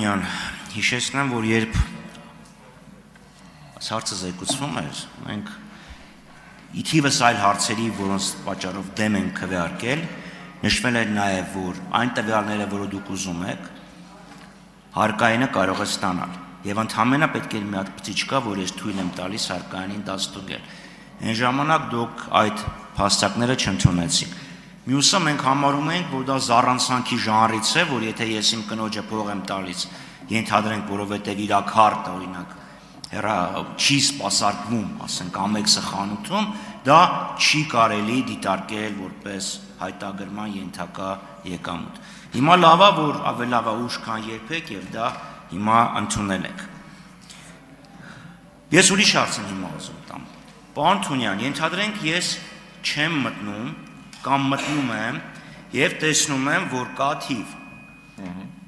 Թունյան, հիշեցնեմ, որ երբ հարցը զեկուցվում էր, մենք իթիվս այլ հարցերի, որոնց պատճառով դեմ ենք քվեարկել, նշվել էր նաև, որ այն տվյալները, որը դուք ուզում եք, հարկայինը կարող է ստանալ։ Եվ ընդհանրապես պետք է մի հատ բծիչ կա, որ ես թույլ եմ տալիս հարկայինին դա ստուգել։ Այն ժամանակ դուք այդ փաստարկները չընդունեցիք։ Մյուսը մենք համարում ենք, որ դա զառանցանքի ժանրից է, որ եթե ես իմ կնոջը փող եմ տալիս, ենթադրենք, որովհետև իր քարտը, օրինակ, չի սպասարկվում, ասենք, ամեքսը խանութում, դա չի կարելի դիտարկել որպես հայտագրման ենթակա եկամուտ։ Հիմա լավ է, որ ավելի լավ է ուշ քան երբեք եւ դա հիմա ընդունել եք։ Ես ուրիշ հարց եմ հիմա ուզում տամ։ Պարոն Թունյան, ենթադրենք ես չեմ մտնում կամ մտնում եմ եւ տեսնում եմ, որ կա թիվ։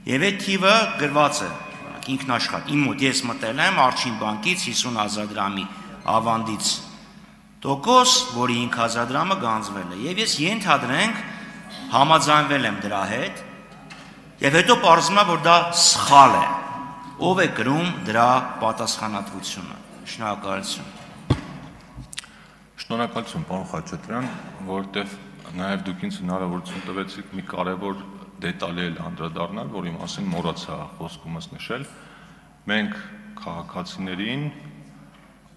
Եվ այդ թիվը գրված է ինքնաշխատ։ Իմ մոտ ես մտել եմ Արջին բանկից 50,000 դրամի ավանդից տոկոս, որի 5,000 դրամը գանձվել է։ Եվ ես ենթադրենք համաձայնվել եմ դրա հետ, եւ հետո պարզվում է, որ դա սխալ է։ Ով է գրում դրա պատասխանատվությունը։ Շնորհակալություն։ Շնորհակալություն, պարոն Խաչատրյան, որովհետեւ նաեւ դուք ինձ հնարավորություն տվեցիք մի կարևոր դետալի անդրադառնալ, որի մասին մոռացա խոսքումս նշել։ Մենք քաղաքացիներին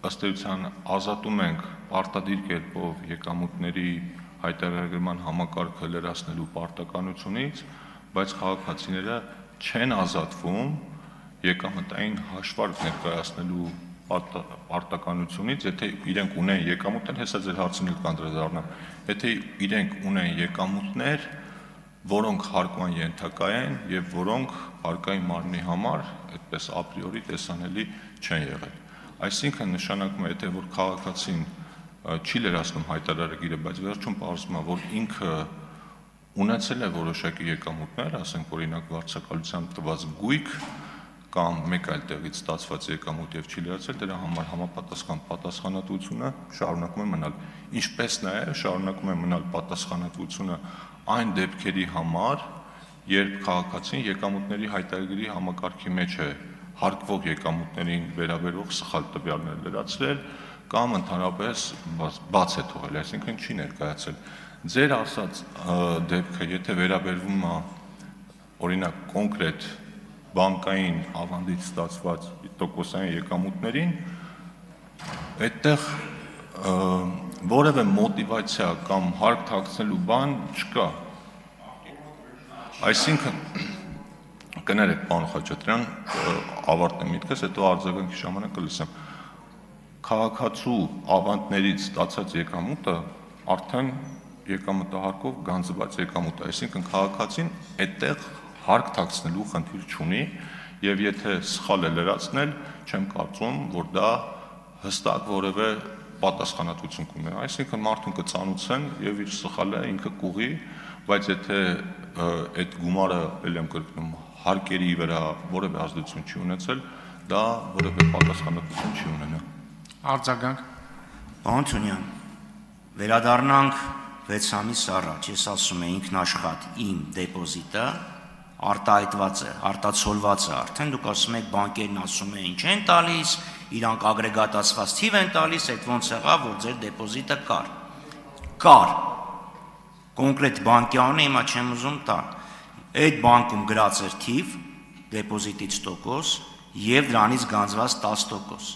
ըստ էության ազատում ենք պարտադիր կերպով եկամուտների հայտարարման համակարգը լրացնելու պարտականությունից, բայց քաղաքացիները չեն ազատվում եկամտային հաշվարկ ներկայացնելու պարտականությունից, եթե իրենք ունեն եկամուտներ, հեսա ձեր հարցին էլ կանդրադառնամ, եթե իրենք ունեն եկամուտներ, որոնք հարկման ենթակա են եւ որոնք հարկային մարմնի համար այդպես ապրիորի տեսանելի չեն եղել։ Այսինքն նշանակում է, եթե որ քաղաքացին չի լրացնում հայտարարագիրը, բայց վերջում պարզվում է, որ ինքը ունեցել է որոշակի եկամուտներ, ասենք օրինակ վարձակալությամբ տված գույք կամ մեկ այլ տեղից ստացված եկամուտ եւ չի լրացել, դրա համար համապատասխան պատասխանատվությունը շարունակում է մնալ։ Ինչպես նաեւ շարունակում է մնալ պատասխանատվությունը այն դեպքերի համար, երբ քաղաքացին եկամուտների հայտարարագրի համակարգի մեջ է հարկվող եկամուտներին վերաբերող սխալ տվյալներ լրացրել կամ ընդհանրապես բաց է թողել, այսինքն չի ներկայացել։ Ձեր ասած դեպքը, եթե վերաբերվում է օրինակ կոնկրետ բանկային ավանդից ստացված տոկոսային եկամուտներին, այդտեղ որևէ մոտիվացիա կամ հարկ թաքցնելու բան չկա։ Այսինքն կներեք, պարոն Խաչատրյան, ավարտեմ միտքս, հետո արձագանքի ժամանակ կլսեմ։ Քաղաքացու ավանդներից ստացած եկամուտը արդեն եկամտահարկով գանձված եկամուտ է, այսինքն քաղաքացին այդտեղ հարկ թաքցնելու խնդիր չունի եւ եթե սխալ է լրացնել, չեմ կարծում, որ դա հստակ որևէ պատասխանատվություն կունենա, այսինքն մարդուն կծանուցեն եւ իր սխալը ինքը կուղի, բայց եթե այդ գումարը ել եմ կրկնում հարկերի վրա որևէ ազդեցություն չի ունեցել, դա որևէ պատասխանատվություն չի ունենա։ Արձագանք։ Պարոն Թունյան, վերադառնանք 6 ամիս առաջ, ես ասում եմ ինքնաշխատ իմ դեպոզիտը արտահայտված է, արտացոլված է արդեն, դուք ասում եք բանկերն ասում են ինչ են տալիս, իրանք ագրեգատացված թիվ են տալիս, այդ ոնց եղավ, որ ձեր դեպոզիտը կար, կոնկրետ բանկի անունը հիմա չեմ ուզում տալ, այդ բանկում գրած էր թիվ, դեպոզիտից տոկոս և դրանից գանձված 10%,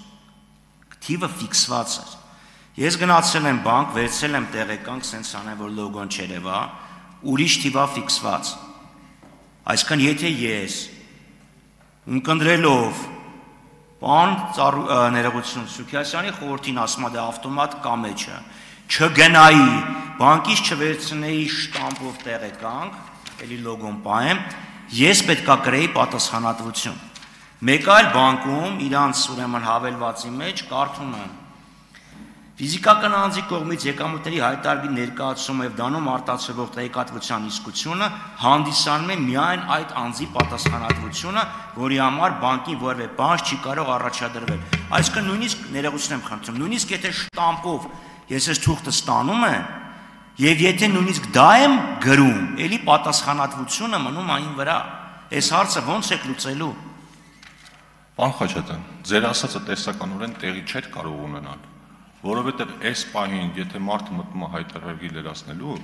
թիվը ֆիքսված էր, ես գնացել եմ բանկ, վերցրել եմ տեղեկանք, սենց անեմ, որ լոգոն չերևա, ուրիշ թիվա ֆիքսված, այսքան եթե ես ունկնդրելով պարոն ներողություն Սուքիասյանի խորհրդին ասում է ավտոմատ կամեջը չգնայի բանկից չվերցնեի շտամպով տեղեկանք, էլի լոգոն պահեմ, ես պետքա կրեի պատասխանատվություն։ Մեկ այլ բանկում իրանց ուրեմն հավելվածի մեջ կարդում եմ Ֆիզիկական անձի կողմից եկամուտների հայտարարի ներկայացումը եւ դանում արտացոլվող տեղեկատվության իսկությունը հանդիսանում է միայն այդ անձի պատասխանատվությունը, որի համար բանկին որևէ բանջ չի կարող առաջադրվել։ Այսինքն նույնիսկ ներողություն եմ խնդրում, նույնիսկ եթե շտամպով ես այս թուղթը ստանում եմ եւ եթե նույնիսկ դա եմ գրում, ելի պատասխանատվությունը մնում այն վրա։ Այս հարցը ո՞նց եք լուծելու։ Պարոն Խաչատրյան, ձեր ասածը տեսականորեն տեղի չէր կարող ունենալ, որովհետև այս պահին, եթե մարդը մտնում է հայտարարի լրացնելու,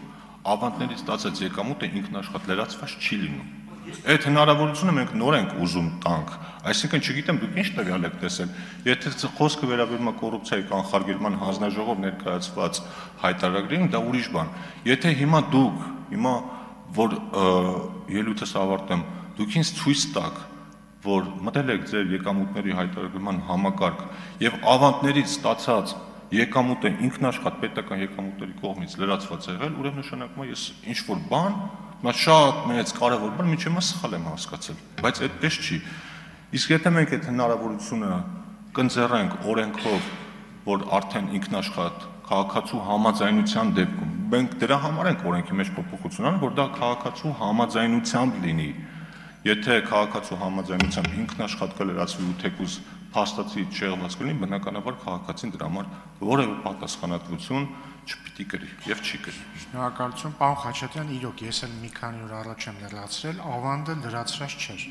ավանդներից ստացած եկամուտը ինքնաշխատ լրացված չի լինում։ Այդ հնարավորությունը մենք նոր ենք ուզում տանք, այսինքն չգիտեմ դուք ինչ տվյալ եք տեսել, եթե խոսքը վերաբերում է կոռուպցիայի կանխարգելման հանձնաժողով ներկայացված հայտարարին, դա ուրիշ բան։ Եթե հիմա դուք, որ ելույթս ավարտեմ, դուք ինձ ցույց տաք, որ մտել եք ձեր եկամուտների հայտարարման համակարգ եւ ավանդներից ստացած եկամուտը ինքնաշխատ պետական եկամուտների կողմից լրացված եղել, ուրեմն նշանակում է ես ինչ որ բան, նա շատ մեծ կարևոր բան, միջի մաս սխալ եմ հասկացել, բայց այդպես չի։ Իսկ եթե մենք այդ հնարավորությունը կընձեռենք օրենքով, որ արդեն ինքնաշխատ քաղաքացու համաձայնության դեպքում, մենք դրա համար ենք օրենքի մեջ փոփոխություն անում, որ դա քաղաքացու համաձայնությամբ լինի։ Եթե քաղաքացու համաձայնությամբ ինքնաշխատ կլրացվի ու թեկուզ փաստացի չեղված կլինի, բնականաբար քաղաքացին դրա համար որևէ պատասխանատվություն չպիտի կրի եւ չի կրի։ Շնորհակալություն, պարոն Խաչատրյան, իրոք ես էլ մի քանի օր առաջ եմ լրացրել, ավանդը լրացրած չէր։